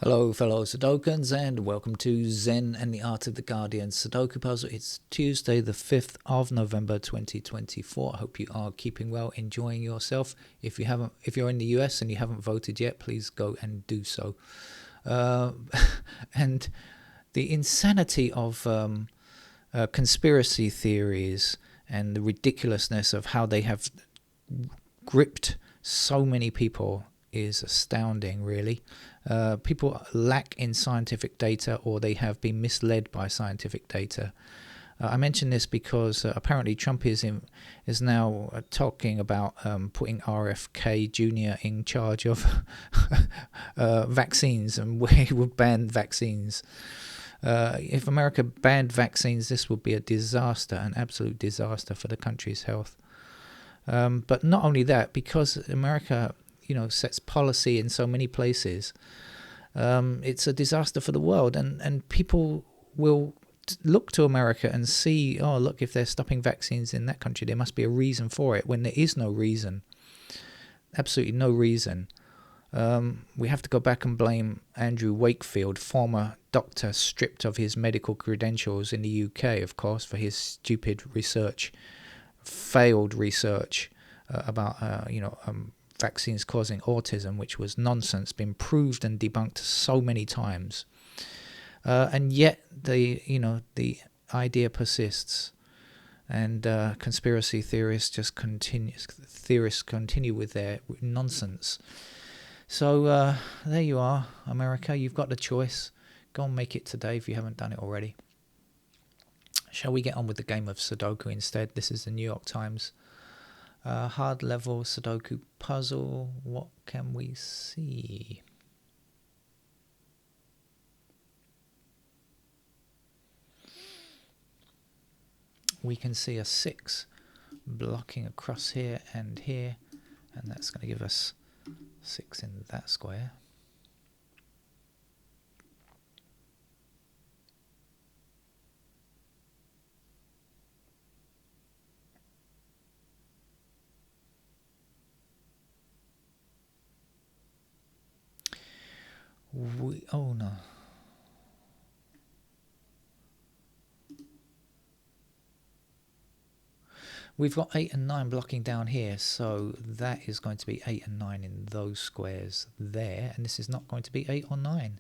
Hello, fellow Sudokans, and welcome to Zen and the Art of the Guardian Sudoku Puzzle. It's Tuesday, the 5th of November 2024. I hope you are keeping well, enjoying yourself. If you're in the US and you haven't voted yet, please go and do so. And the insanity of conspiracy theories and the ridiculousness of how they have gripped so many people is astounding, really. People lack in scientific data, or they have been misled by scientific data. I mention this because apparently Trump is now talking about putting RFK Jr. in charge of vaccines, and where he would ban vaccines. If America banned vaccines, this would be a disaster, an absolute disaster for the country's health. But not only that, because America, sets policy in so many places, it's a disaster for the world, and people will look to America and see, oh, look, if they're stopping vaccines in that country, there must be a reason for it, when there is no reason, absolutely no reason. We have to go back and blame Andrew Wakefield, former doctor stripped of his medical credentials in the UK, of course, for his stupid research, failed research about vaccines causing autism, which was nonsense, been proved and debunked so many times, and yet the idea persists, and conspiracy theorists continue with their nonsense. So there you are, America. You've got the choice. Go and make it today if you haven't done it already. Shall we get on with the game of Sudoku instead? This is the New York Times hard level Sudoku puzzle. What can we see? We can see a 6 blocking across here, and that's going to give us 6 in that square. Oh no. We've got 8 and 9 blocking down here, so that is going to be 8 and 9 in those squares there, and this is not going to be 8 or 9.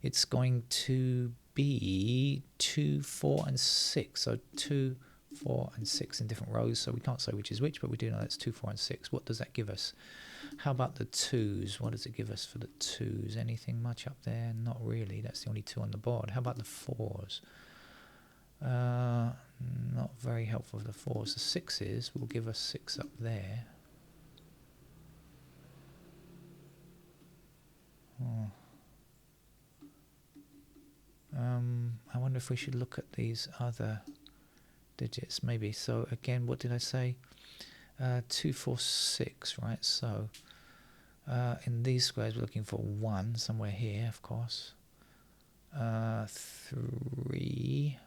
It's going to be 2, 4 and 6, so 2, 4 and 6 in different rows, so we can't say which is which, but we do know that's 2, 4 and 6. What does that give us? How about the 2s? What does it give us for the 2s? Anything much up there? Not really. That's the only 2 on the board. How about the 4s? Not very helpful for the 4s. The 6s will give us 6 up there. I wonder if we should look at these other digits maybe. So again, what did I say? 2, 4, 6, right? So in these squares we're looking for 1 somewhere here, of course. 3,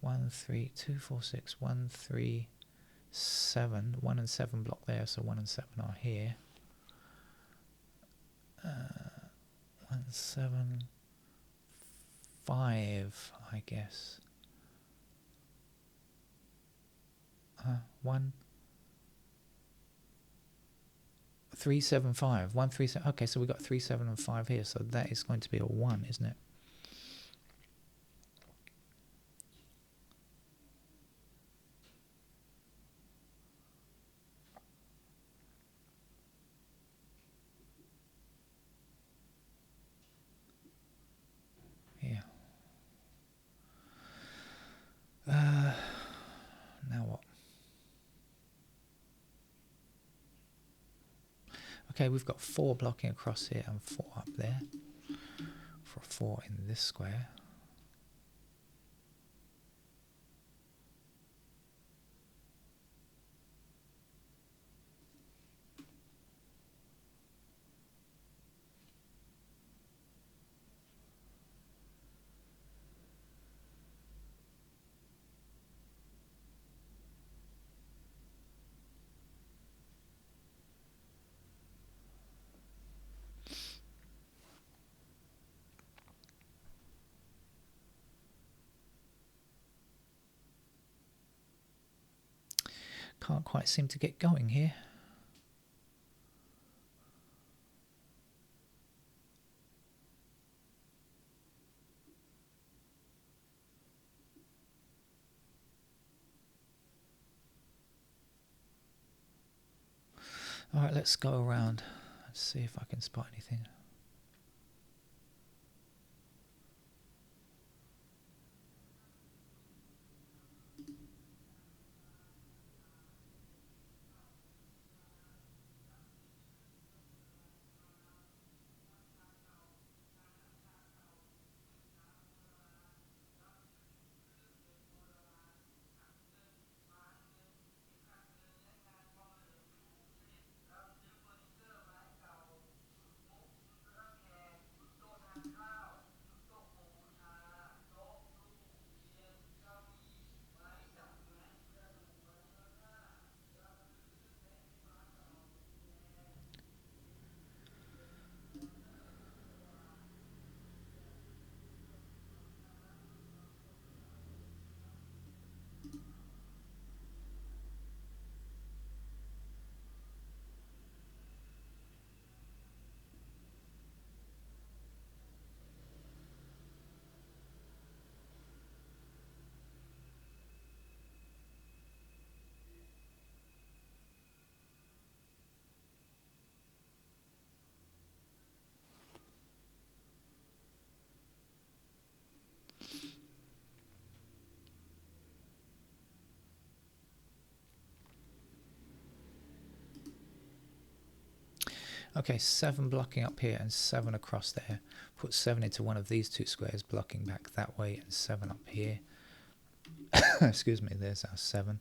1, 3, 2, 4, 6, 1, 3, 7. 1 and 7 block there, so 1 and 7 are here. 1, 7, 5, I guess. 1, 3, 7, 5. 1, 3, 7. Okay, so we got 3, 7 and 5 here, so that is going to be a 1, isn't it? Yeah. Now what? Okay, we've got 4 blocking across here and 4 up there. For 4 in this square. can't quite seem to get going here. Alright, let's go around. Let's see if I can spot anything. Okay, 7 blocking up here and 7 across there. Put 7 into one of these two squares, blocking back that way, and 7 up here. Excuse me, there's our 7.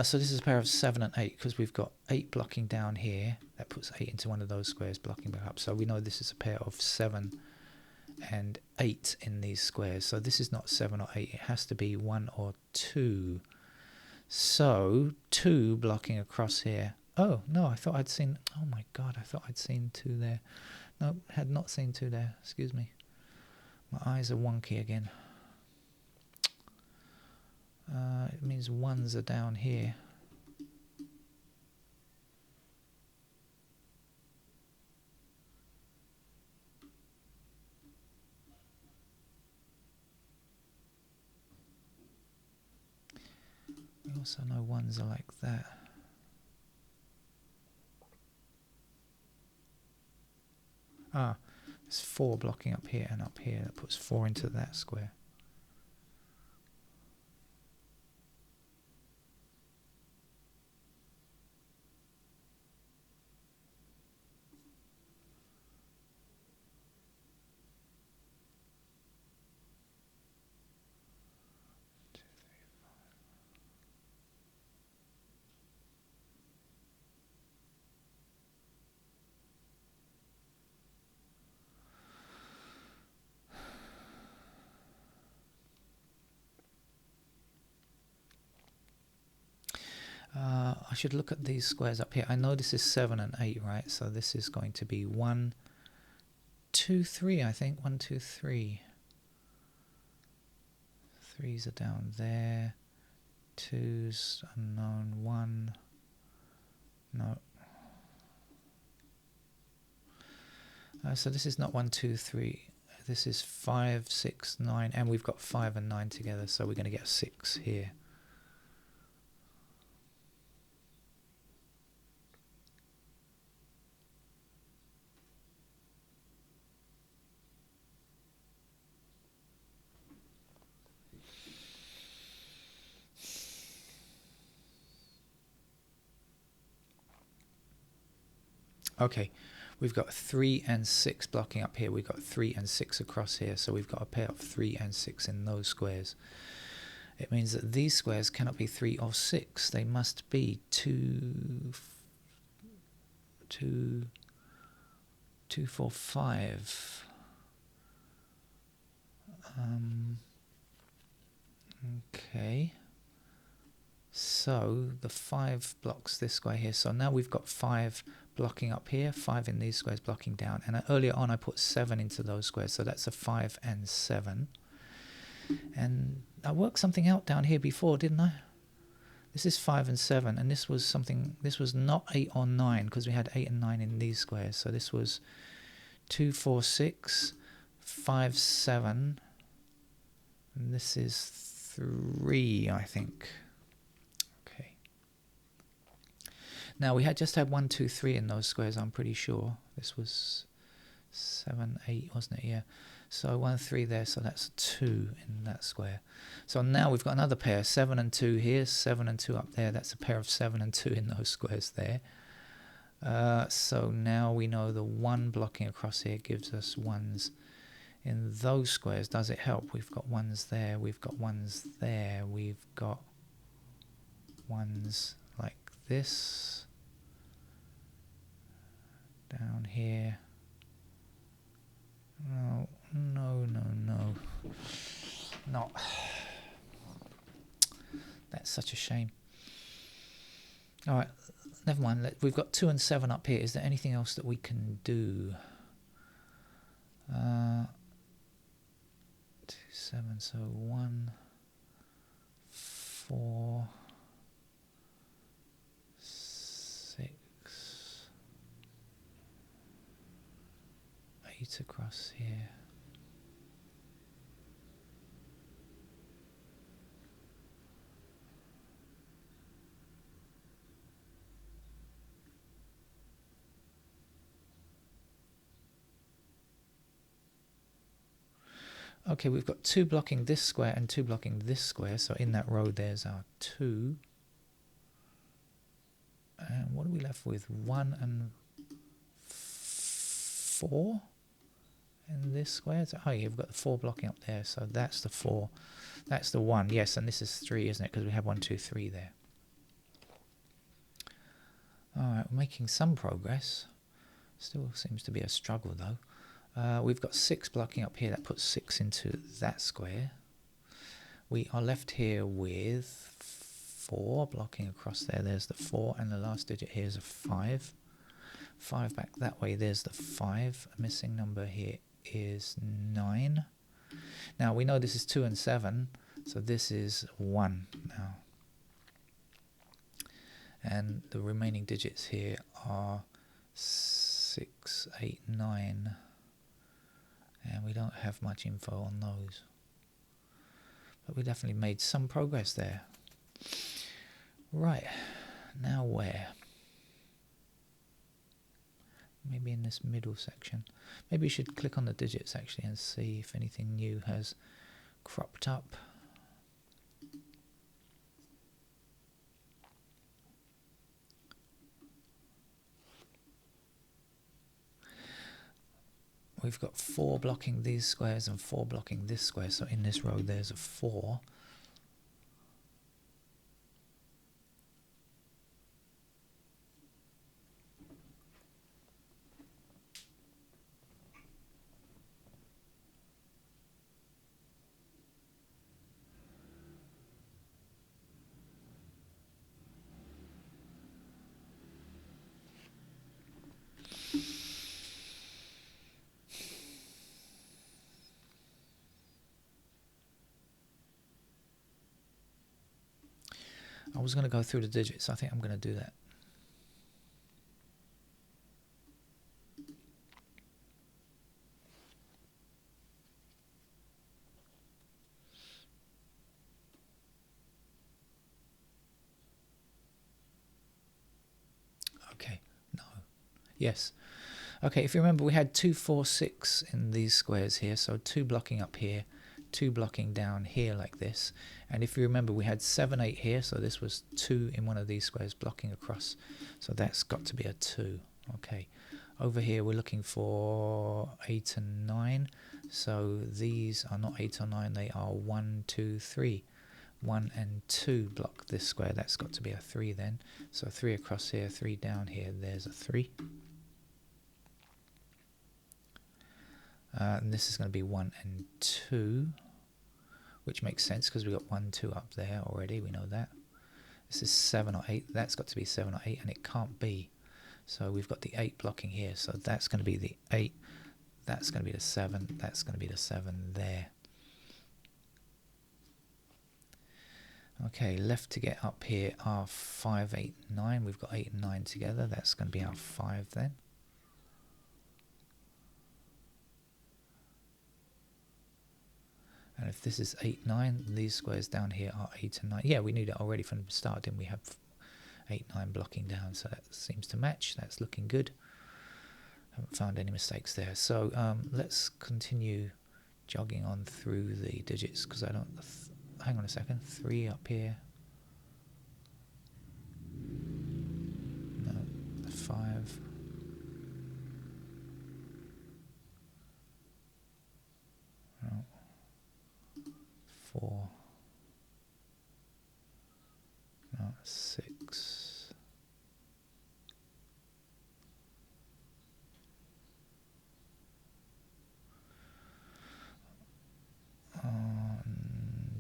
So this is a pair of 7 and 8 because we've got 8 blocking down here. That puts 8 into one of those squares, blocking back up. So we know this is a pair of 7 and 8 in these squares. So this is not 7 or 8. It has to be 1 or 2. So 2 blocking across here. Oh, no, I thought I'd seen... Oh, my God, I thought I'd seen 2 there. No, had not seen 2 there. Excuse me. My eyes are wonky again. It means 1s are down here. We also know 1s are like that. Ah, there's 4 blocking up here and up here. That puts 4 into that square. I should look at these squares up here. I know this is 7 and 8, right? So this is going to be 1, 2, 3, I think. 1, 2, 3. 3s are down there. 2s unknown. 1. No. So this is not 1, 2, 3. This is 5, 6, 9. And we've got 5 and 9 together. So we're going to get a 6 here. Okay, we've got 3 and 6 blocking up here. We've got 3 and 6 across here. So we've got a pair of 3 and 6 in those squares. It means that these squares cannot be 3 or 6. They must be 2, 4, 5. Okay. So the 5 blocks this square here. So now we've got 5 blocking up here, 5 in these squares blocking down. And earlier on I put 7 into those squares. So that's a 5 and 7. And I worked something out down here before, didn't I? This is 5 and 7. And this was not 8 or 9 because we had 8 and 9 in these squares. So this was 2, 4, 6, 5, 7. And this is 3, I think. Now we had 1, 2, 3 in those squares, I'm pretty sure. This was 7, 8, wasn't it? Yeah. So 1, 3 there, so that's 2 in that square. So now we've got another pair, 7 and 2 here, 7 and 2 up there. That's a pair of 7 and 2 in those squares there. So now we know the 1 blocking across here gives us 1s in those squares. Does it help? We've got 1s there, we've got 1s there, we've got 1s like this. Down here. No. Not. That's such a shame. Alright, never mind. We've got 2 and 7 up here. Is there anything else that we can do? 2, 7, so 1, 4, 8 across here. Okay, we've got 2 blocking this square and 2 blocking this square. So in that row there's our 2. And what are we left with? 1 and 4 in this square. So, oh yeah, we've got the 4 blocking up there. So that's the 4. That's the 1. Yes, and this is 3, isn't it? Because we have 1, 2, 3 there. Alright, we're making some progress. Still seems to be a struggle though. We've got 6 blocking up here. That puts 6 into that square. We are left here with 4 blocking across there. There's the 4, and the last digit here is a 5. 5 back that way, there's the 5. A missing number here is 9. Now we know this is 2 and 7, so this is 1 now. And the remaining digits here are 6, 8, 9. And we don't have much info on those. But we definitely made some progress there. Right, now where? Maybe in this middle section. Maybe we should click on the digits actually and see if anything new has cropped up. We've got 4 blocking these squares and 4 blocking this square, so in this row there's a 4. I was going to go through the digits. I think I'm going to do that. Okay, no. Yes. Okay, if you remember, we had 2, 4, 6 in these squares here. So 2 blocking up here, 2 blocking down here like this. And if you remember, we had 7, 8 here. So this was 2 in one of these squares blocking across. So that's got to be a 2. Okay. Over here, we're looking for 8 and 9. So these are not 8 or 9. They are 1, 2, 3. 1 and 2 block this square. That's got to be a 3 then. So 3 across here, 3 down here. There's a 3. And this is going to be 1 and 2. which makes sense because we've got 1, 2 up there already. We know that. This is 7 or 8. That's got to be 7 or 8, and it can't be. So we've got the 8 blocking here. So that's going to be the 8. That's going to be the 7. That's going to be the 7 there. Okay, left to get up here are 5, 8, 9. We've got 8 and 9 together. That's going to be our 5 then. And if this is 8, 9, these squares down here are 8 and 9. Yeah, we knew that already from the start, didn't we? Have 8, 9 blocking down, so that seems to match. That's looking good. Haven't found any mistakes there. So let's continue jogging on through the digits, because I don't... hang on a second. 3 up here. No, 5. No. 4. No, 6.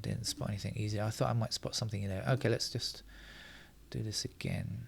Didn't spot anything easy. I thought I might spot something in there. Okay, let's just do this again.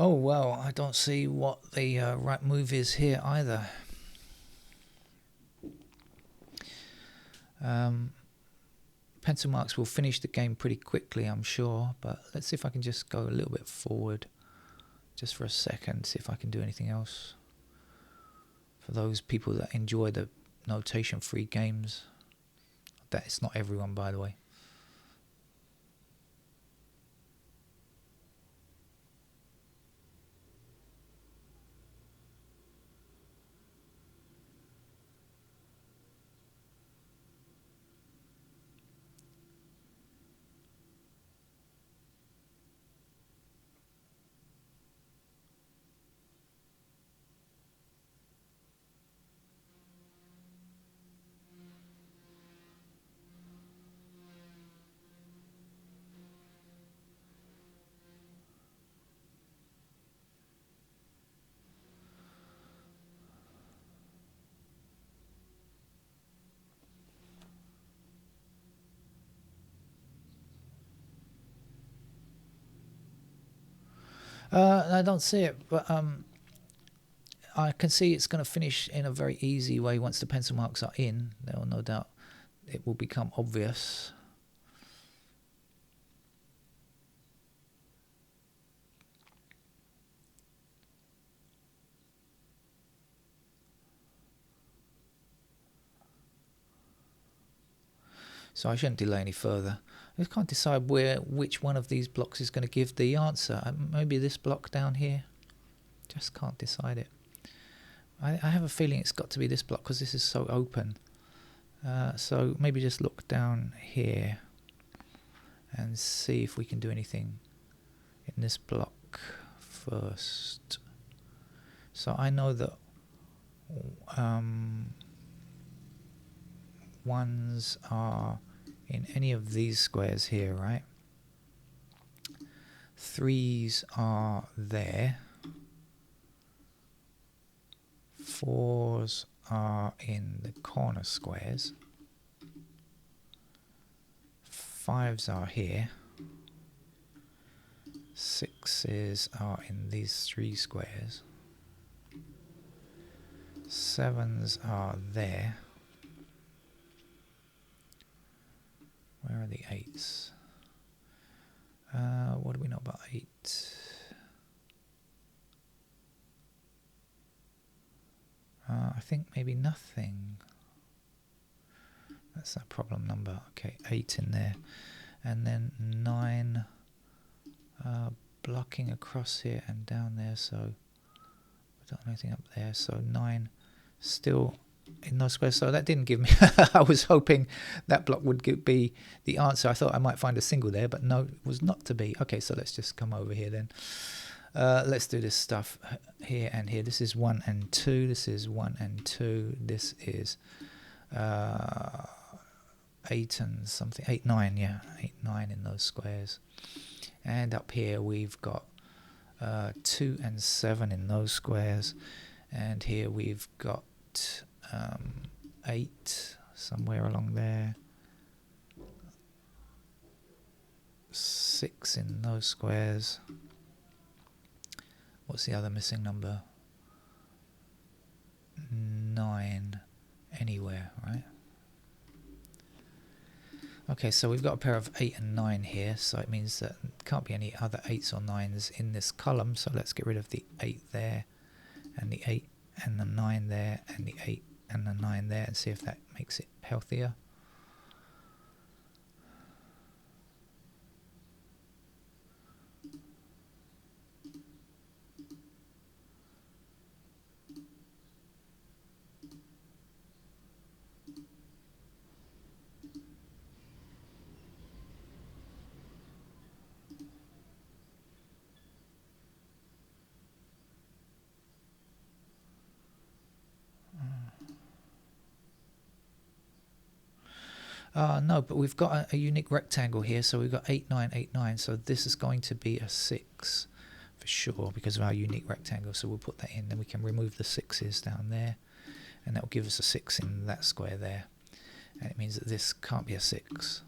Oh, well, I don't see what the right move is here either. Pencil marks will finish the game pretty quickly, I'm sure, but let's see if I can just go a little bit forward just for a second, see if I can do anything else. For those people that enjoy the notation-free games, that it's not everyone, by the way. I don't see it, but I can see it's going to finish in a very easy way once the pencil marks are in. There will no doubt it will become obvious. So I shouldn't delay any further. I just can't decide which one of these blocks is going to give the answer. Maybe this block down here. Just can't decide it. I have a feeling it's got to be this block because this is so open. So maybe just look down here and see if we can do anything in this block. first. So I know that ones are in any of these squares here, right? Threes are there. Fours are in the corner squares. Fives are here. Sixes are in these three squares. Sevens are there. Where are the eights? What do we know about 8? I think maybe nothing. That's that problem number. Okay, 8 in there. And then 9 blocking across here and down there, so we don't have anything up there. So 9 still in those squares. So that didn't give me... I was hoping that block would be the answer. I thought I might find a single there, but no, it was not to be. Okay, so let's just come over here then. Let's do this stuff here and here. This is 1 and 2. This is 1 and 2. This is 8 and something. 8, 9, yeah. 8, 9 in those squares. And up here we've got 2 and 7 in those squares. And here we've got 8 somewhere along there. 6 in those squares. What's the other missing number? 9 anywhere, right? Okay, so we've got a pair of 8 and 9 here, so it means that there can't be any other 8s or 9s in this column, so let's get rid of the 8 there, and the 8 and the 9 there, and the 8 and the 9 there, and see if that makes it healthier. No, but we've got a unique rectangle here, so we've got 8, 9, 8, 9, so this is going to be a 6 for sure because of our unique rectangle, so we'll put that in, then we can remove the 6s down there, and that will give us a 6 in that square there, and it means that this can't be a 6.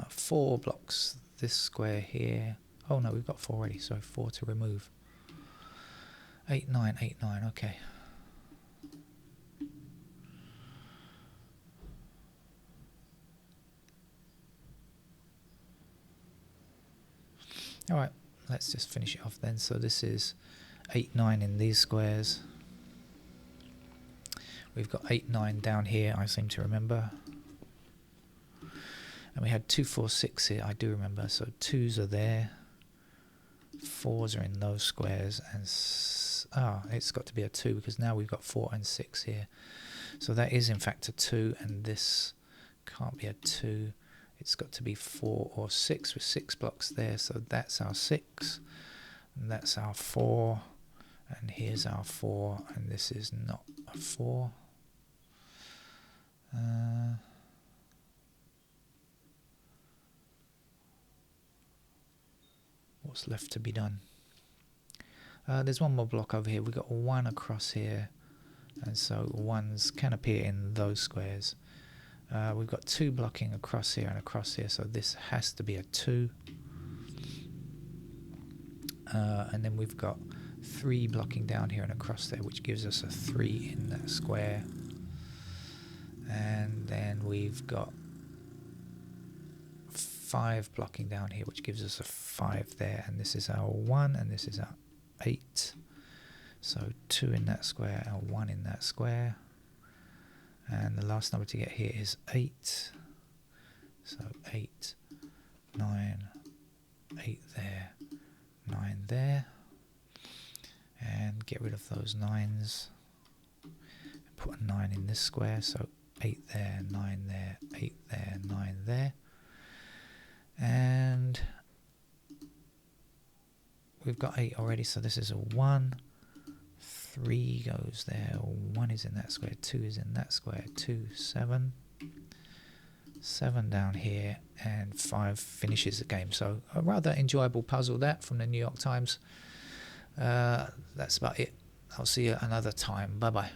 Four blocks this square here. Oh no, we've got 4 already, so 4 to remove. 8, 9, 8, 9, okay. Alright, let's just finish it off then. So this is 8, 9 in these squares. We've got 8, 9 down here, I seem to remember. And we had 2, 4, 6 here, I do remember. So 2s are there. 4s are in those squares. And it's got to be a 2 because now we've got 4 and 6 here. So that is in fact a 2, and this can't be a 2. It's got to be 4 or 6 with 6 blocks there. So that's our 6. And that's our 4. And here's our 4. And this is not a 4. What's left to be done? There's one more block over here. We've got 1 across here, and so 1s can appear in those squares. We've got 2 blocking across here and across here, so this has to be a 2. And then we've got 3 blocking down here and across there, which gives us a 3 in that square. And then we've got 5 blocking down here, which gives us a 5 there, and this is our 1 and this is our 8. So 2 in that square and 1 in that square, and the last number to get here is 8. So 8, 9, 8 there, 9 there, and get rid of those 9s, put a 9 in this square, so 8 there, 9 there, 8 there, 9 there. And we've got 8 already, so this is a 1. 3 goes there, 1 is in that square, 2 is in that square, 2, 7. 7 down here, and 5 finishes the game. So a rather enjoyable puzzle, that, from the New York Times. That's about it. I'll see you another time. Bye bye.